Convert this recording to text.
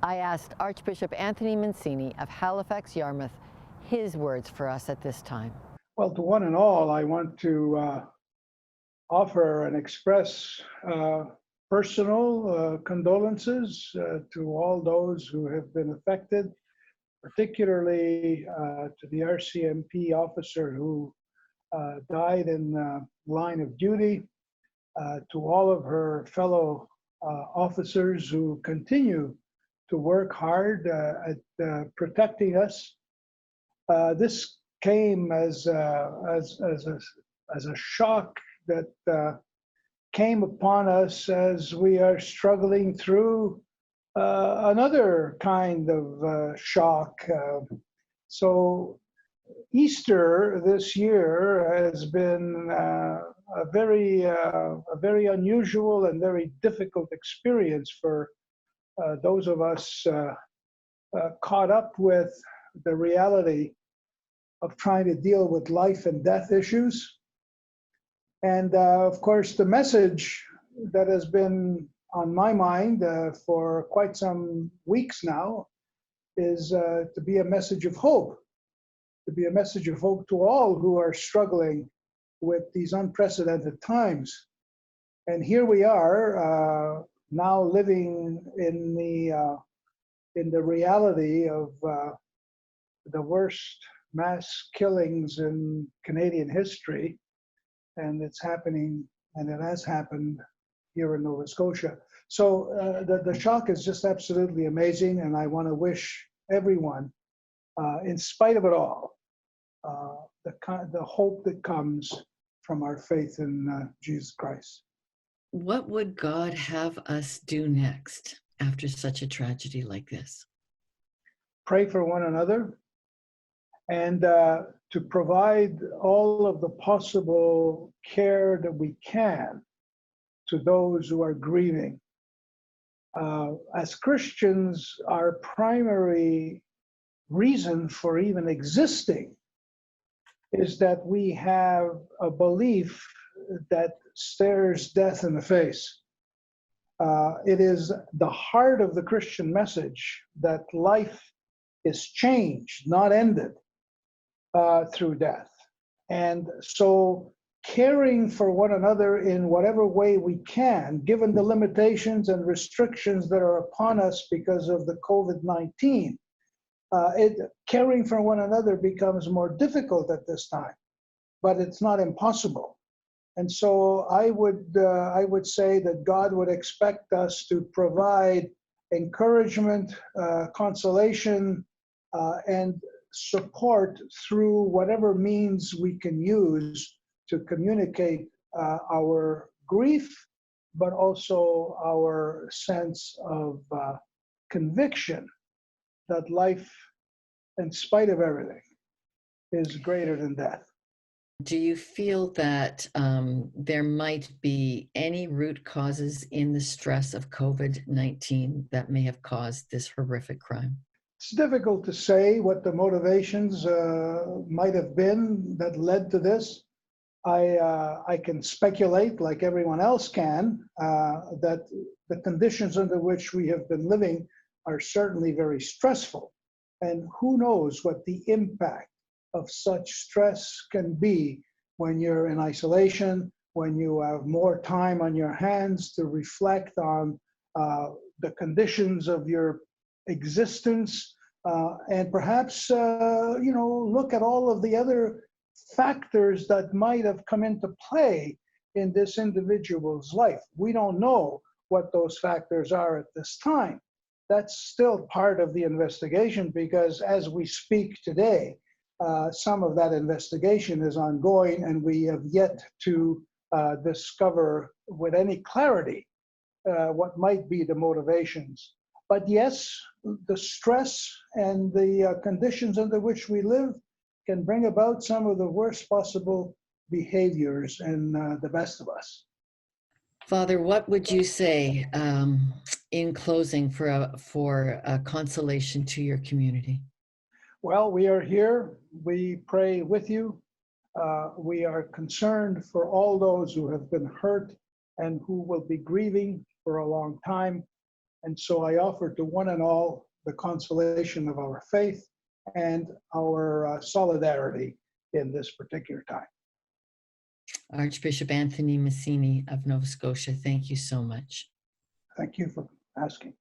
I asked Archbishop Anthony Mancini of Halifax, Yarmouth, his words for us at this time. Well, to one and all, I want to offer and express personal condolences to all those who have been affected, particularly to the RCMP officer who died in line of duty, to all of her fellow officers who continue to work hard at protecting us. This came as a shock that came upon us as we are struggling through another kind of shock. So Easter this year has been a very unusual and very difficult experience for those of us caught up with the reality of trying to deal with life and death issues. And of course, the message that has been on my mind for quite some weeks now is to be a message of hope, to be a message of hope to all who are struggling with these unprecedented times. And here we are now living in the reality of the worst mass killings in Canadian history. And it's happening, and it has happened here in Nova Scotia. So the shock is just absolutely amazing, and I want to wish everyone, in spite of it all, the hope that comes from our faith in Jesus Christ. What would God have us do next after such a tragedy like this? Pray for one another, and to provide all of the possible care that we can to those who are grieving. As Christians, our primary reason for even existing is that we have a belief that stares death in the face. It is the heart of the Christian message that life is changed, not ended, through death. And so caring for one another in whatever way we can, given the limitations and restrictions that are upon us because of the COVID-19, caring for one another becomes more difficult at this time, but it's not impossible. And so I would say that God would expect us to provide encouragement, consolation, and support through whatever means we can use to communicate our grief, but also our sense of conviction that life, in spite of everything, is greater than death. Do you feel that there might be any root causes in the stress of COVID-19 that may have caused this horrific crime? It's difficult to say what the motivations might have been that led to this. I can speculate, like everyone else can, that the conditions under which we have been living are certainly very stressful. And who knows what the impact of such stress can be when you're in isolation, when you have more time on your hands to reflect on the conditions of your existence, and perhaps look at all of the other factors that might have come into play in this individual's life. We don't know what those factors are at this time. That's still part of the investigation, because as we speak today, some of that investigation is ongoing, and we have yet to discover with any clarity what might be the motivations. But yes, the stress and the conditions under which we live can bring about some of the worst possible behaviors in the best of us. Father, what would you say in closing for a consolation to your community? Well, we are here. We pray with you. We are concerned for all those who have been hurt and who will be grieving for a long time. And so I offer to one and all the consolation of our faith and our solidarity in this particular time. Archbishop Anthony Mancini of Nova Scotia, thank you so much. Thank you for asking.